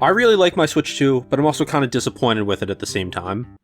I really like my Switch 2, but I'm also kind of disappointed with it at the same time.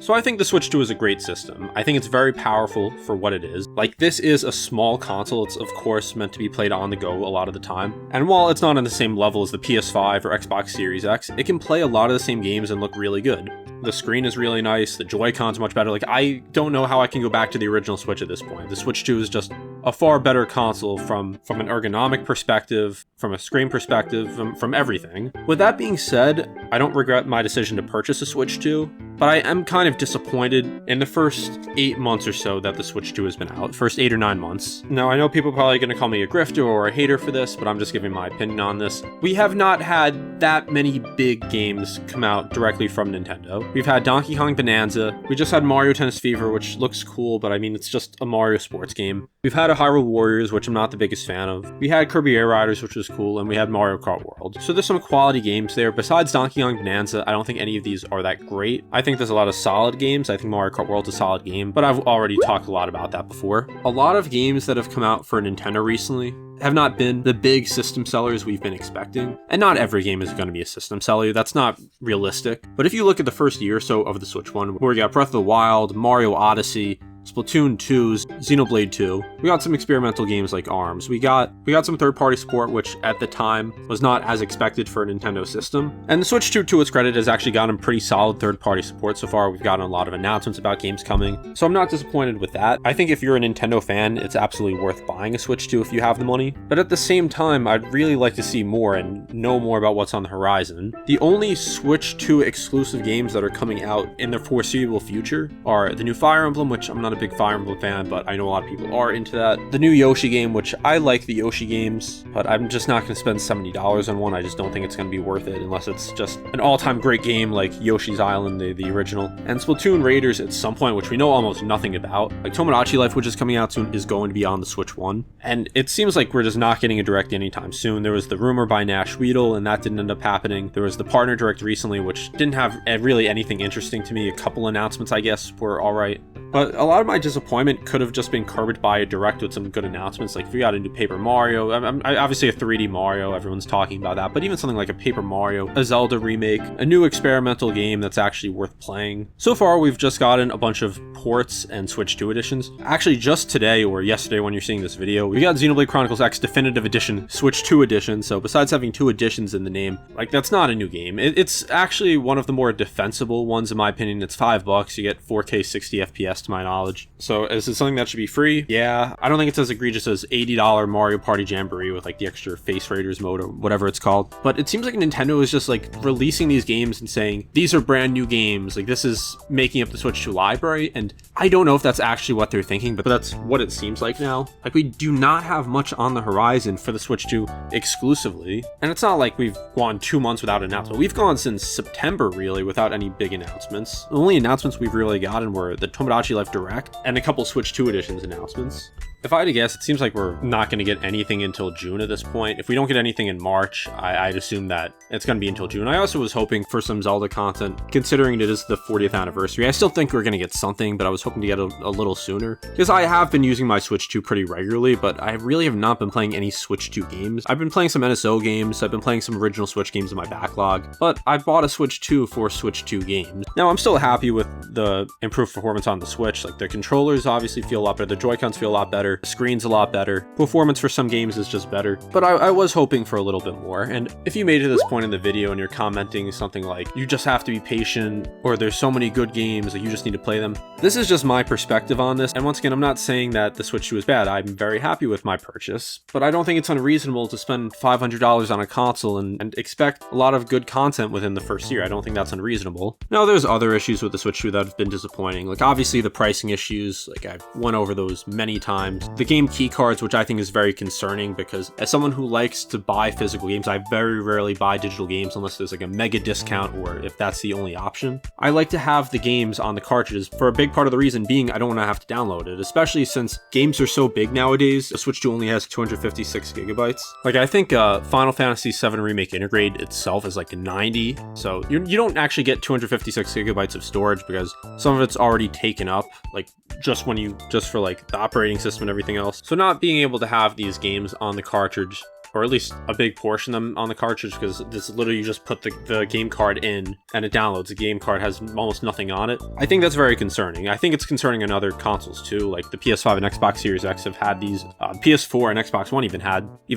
So I think the Switch 2 is a great system. I think it's very powerful for what it is. Like, this is a small console. It's of course meant to be played on the go a lot of the time. And while it's not on the same level as the PS5 or Xbox Series X, it can play a lot of the same games and look really good. The screen is really nice, the Joy-Con's much better. Like, I don't know how I can go back to the original Switch at this point. The Switch 2 is just a far better console from an ergonomic perspective, from a screen perspective, from everything. With that being said, I don't regret my decision to purchase a Switch 2, but I am kind of disappointed in the first 8 months or so that the Switch 2 has been out, first 8 or 9 months. Now, I know people are probably going to call me a grifter or a hater for this, but I'm just giving my opinion on this. We have not had that many big games come out directly from Nintendo. We've had Donkey Kong Bonanza, we just had Mario Tennis Fever, which looks cool, but I mean, it's just a Mario sports game. We've had a Hyrule Warriors, which I'm not the biggest fan of. We had Kirby Air Riders, which was cool, and we had Mario Kart World. So there's some quality games there. Besides Donkey Kong Bonanza, I don't think any of these are that great. I think there's a lot of solid games. I think Mario Kart World's a solid game, but I've already talked a lot about that before. A lot of games that have come out for Nintendo recently have not been the big system sellers we've been expecting. And not every game is going to be a system seller. That's not realistic. But if you look at the first year or so of the Switch 1, where we got Breath of the Wild, Mario Odyssey, Splatoon 2's Xenoblade 2. We got some experimental games like ARMS. We got some third-party support, which at the time was not as expected for a Nintendo system. And the Switch 2, to its credit, has actually gotten pretty solid third-party support so far. We've gotten a lot of announcements about games coming, so I'm not disappointed with that. I think if you're a Nintendo fan, it's absolutely worth buying a Switch 2 if you have the money. But at the same time, I'd really like to see more and know more about what's on the horizon. The only Switch 2 exclusive games that are coming out in the foreseeable future are the new Fire Emblem, which I'm not a big Fire Emblem fan, but I know a lot of people are into that. The new Yoshi game, which I like the Yoshi games, but I'm just not going to spend $70 on one. I just don't think it's going to be worth it unless it's just an all-time great game like Yoshi's Island, the original. And Splatoon Raiders at some point, which we know almost nothing about. Like Tomodachi Life, which is coming out soon, is going to be on the Switch 1. And it seems like we're just not getting a direct anytime soon. There was the rumor by Nash Weedle, and that didn't end up happening. There was the partner direct recently, which didn't have really anything interesting to me. A couple announcements, I guess, were alright. But a lot of my disappointment could have just been curbed by a direct with some good announcements. Like, if we got a new Paper Mario, obviously a 3D Mario, everyone's talking about that, but even something like a Paper Mario, a Zelda remake, a new experimental game that's actually worth playing. So far, we've just gotten a bunch of ports and Switch 2 editions. Actually, just today, or yesterday when you're seeing this video, we got Xenoblade Chronicles X Definitive Edition, Switch 2 edition, so besides having 2 editions in the name, like, that's not a new game. It's actually one of the more defensible ones, in my opinion. It's $5, you get 4K 60 FPS to my knowledge. So is it something that should be free? Yeah. I don't think it's as egregious as $80 Mario Party Jamboree with like the extra Face Raiders mode or whatever it's called. But it seems like Nintendo is just like releasing these games and saying, these are brand new games. Like, this is making up the Switch 2 library. And I don't know if that's actually what they're thinking, but that's what it seems like now. Like, we do not have much on the horizon for the Switch 2 exclusively. And it's not like we've gone 2 months without an announcement. We've gone since September really without any big announcements. The only announcements we've really gotten were the Tomodachi Life Direct and a couple Switch 2 editions announcements. If I had to guess, it seems like we're not going to get anything until June at this point. If we don't get anything in March, I'd assume that it's going to be until June. I also was hoping for some Zelda content, considering it is the 40th anniversary. I still think we're going to get something, but I was hoping to get a little sooner. Because I have been using my Switch 2 pretty regularly, but I really have not been playing any Switch 2 games. I've been playing some NSO games, I've been playing some original Switch games in my backlog, but I bought a Switch 2 for Switch 2 games. Now, I'm still happy with the improved performance on the Switch. Like, the controllers obviously feel a lot better, the Joy-Cons feel a lot better, the screen's a lot better, performance for some games is just better, but I was hoping for a little bit more. And if you made it to this point in the video and you're commenting something like, you just have to be patient, or there's so many good games that you just need to play them, this is just my perspective on this. And once again, I'm not saying that the Switch 2 is bad. I'm very happy with my purchase, but I don't think it's unreasonable to spend $500 on a console and expect a lot of good content within the first year. I don't think that's unreasonable. Now, there's other issues with the Switch 2 that have been disappointing. Like, obviously the pricing issues, like I've went over those many times. The game key cards, which I think is very concerning, because as someone who likes to buy physical games, I very rarely buy digital games unless there's like a mega discount or if that's the only option. I like to have the games on the cartridges, for a big part of the reason being I don't want to have to download it, especially since games are so big nowadays. The Switch 2 only has 256 gigabytes. Like, I think Final Fantasy VII Remake Integrate itself is like 90, so you don't actually get 256 gigabytes of storage because some of it's already taken up, like just for like the operating system and everything else. So not being able to have these games on the cartridge or at least a big portion of them on the cartridge, because this literally you just put the game card in and it downloads. The game card has almost nothing on it. I think that's very concerning. I think it's concerning in other consoles too, like the PS5 and Xbox Series X have had these. PS4 and Xbox One even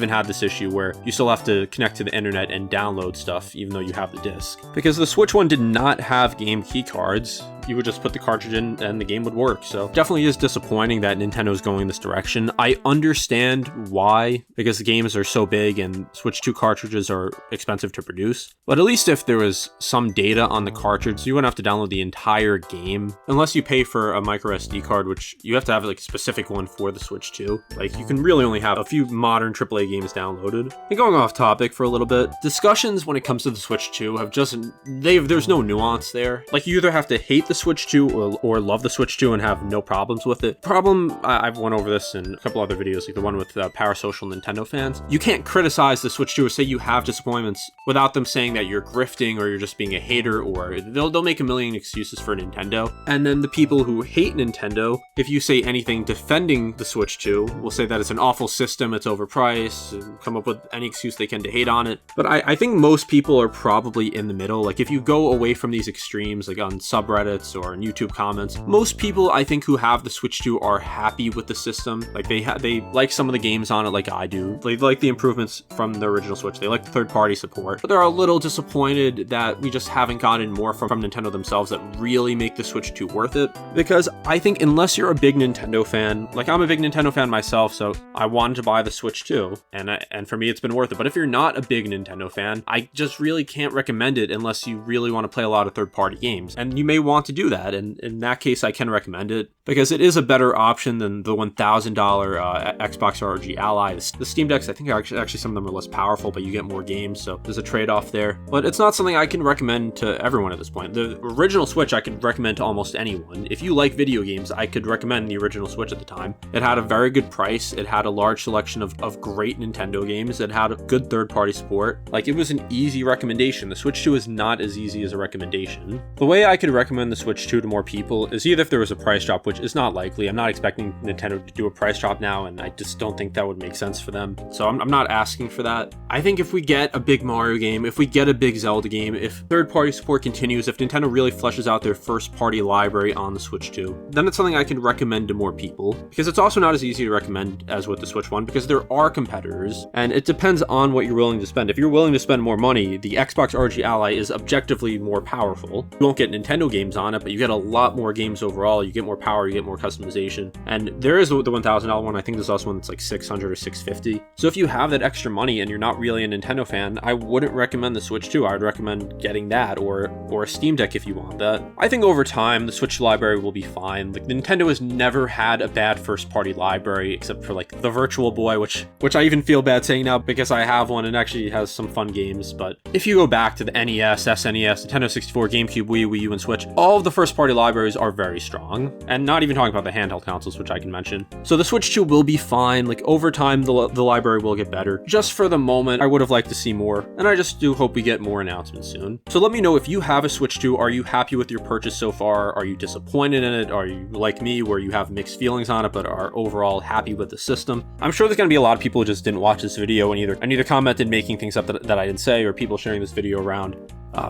had this issue where you still have to connect to the internet and download stuff even though you have the disc. Because the Switch one did not have game key cards. You would just put the cartridge in and the game would work. So definitely is disappointing that Nintendo is going this direction. I understand why, because the games are so big and Switch 2 cartridges are expensive to produce. But at least if there was some data on the cartridge, you wouldn't have to download the entire game. Unless you pay for a micro SD card, which you have to have like a specific one for the Switch 2. Like you can really only have a few modern AAA games downloaded. And going off topic for a little bit, discussions when it comes to the Switch 2 have just, there's no nuance there. Like you either have to hate the Switch 2 or love the Switch 2 and have no problems with it. I've went over this in a couple other videos, like the one with Parasocial Nintendo fans. You can't criticize the Switch 2 or say you have disappointments without them saying that you're grifting or you're just being a hater, or they'll make a million excuses for Nintendo. And then the people who hate Nintendo, if you say anything defending the Switch 2, will say that it's an awful system, it's overpriced, and come up with any excuse they can to hate on it. But I think most people are probably in the middle. Like if you go away from these extremes, like on subreddits or in YouTube comments, most people I think who have the Switch 2 are happy with the system. Like they like some of the games on it, like I do. They like the improvements from the original Switch. They like the third-party support, but they're a little disappointed that we just haven't gotten more from Nintendo themselves that really make the Switch 2 worth it. Because I think unless you're a big Nintendo fan, like I'm a big Nintendo fan myself, so I wanted to buy the Switch 2, and for me it's been worth it. But if you're not a big Nintendo fan, I just really can't recommend it unless you really want to play a lot of third-party games. And you may want to do that, and in that case I can recommend it because it is a better option than the $1,000 Xbox ROG Ally. The Steam Decks, I think actually some of them are less powerful, but you get more games, so there's a trade-off there. But it's not something I can recommend to everyone at this point. The original Switch I could recommend to almost anyone. If you like video games, I could recommend the original Switch at the time. It had a very good price, it had a large selection of great Nintendo games, it had a good third-party support. Like, it was an easy recommendation. The Switch 2 is not as easy as a recommendation. The way I could recommend the Switch 2 to more people is either if there was a price drop, which is not likely. I'm not expecting Nintendo to do a price drop now, and I just don't think that would make sense for them. So I'm not asking for that. I think if we get a big Mario game, if we get a big Zelda game, if third-party support continues, if Nintendo really fleshes out their first-party library on the Switch 2, then it's something I can recommend to more people. Because it's also not as easy to recommend as with the Switch 1, because there are competitors, and it depends on what you're willing to spend. If you're willing to spend more money, the Xbox ROG Ally is objectively more powerful. You won't get Nintendo games on it, but you get a lot more games overall. You get more power, you get more customization. And there is the $1,000 one. I think there's also one that's like $600 or $650. So if you have that extra money and you're not really a Nintendo fan, I wouldn't recommend the Switch 2. I would recommend getting that or a Steam Deck if you want that. I think over time the Switch library will be fine. Like, Nintendo has never had a bad first-party library except for like the Virtual Boy, which I even feel bad saying now because I have one and actually has some fun games. But if you go back to the NES, SNES, Nintendo 64, GameCube, Wii U, and Switch, all of the first-party libraries are very strong. And not even talking about the handheld consoles, which I can mention. So the Switch 2 will be fine. Like, over time, the library will get better. Just for the moment, I would have liked to see more, and I just do hope we get more announcements soon. So let me know if you have a Switch 2. Are you happy with your purchase so far? Are you disappointed in it? Are you like me, where you have mixed feelings on it, but are overall happy with the system? I'm sure there's going to be a lot of people who just didn't watch this video and either commented making things up that I didn't say, or people sharing this video around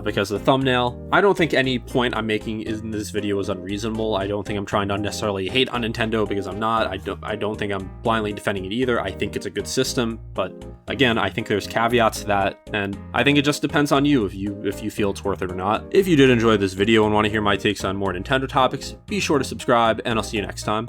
because of the thumbnail. I don't think any point I'm making in this video is unreasonable. I don't think I'm trying to unnecessarily hate on Nintendo, because I'm not. I don't think I'm blindly defending it either. I think it's a good system, but again, I think there's caveats to that, and I think it just depends on you if you feel it's worth it or not. If you did enjoy this video and want to hear my takes on more Nintendo topics, be sure to subscribe, and I'll see you next time.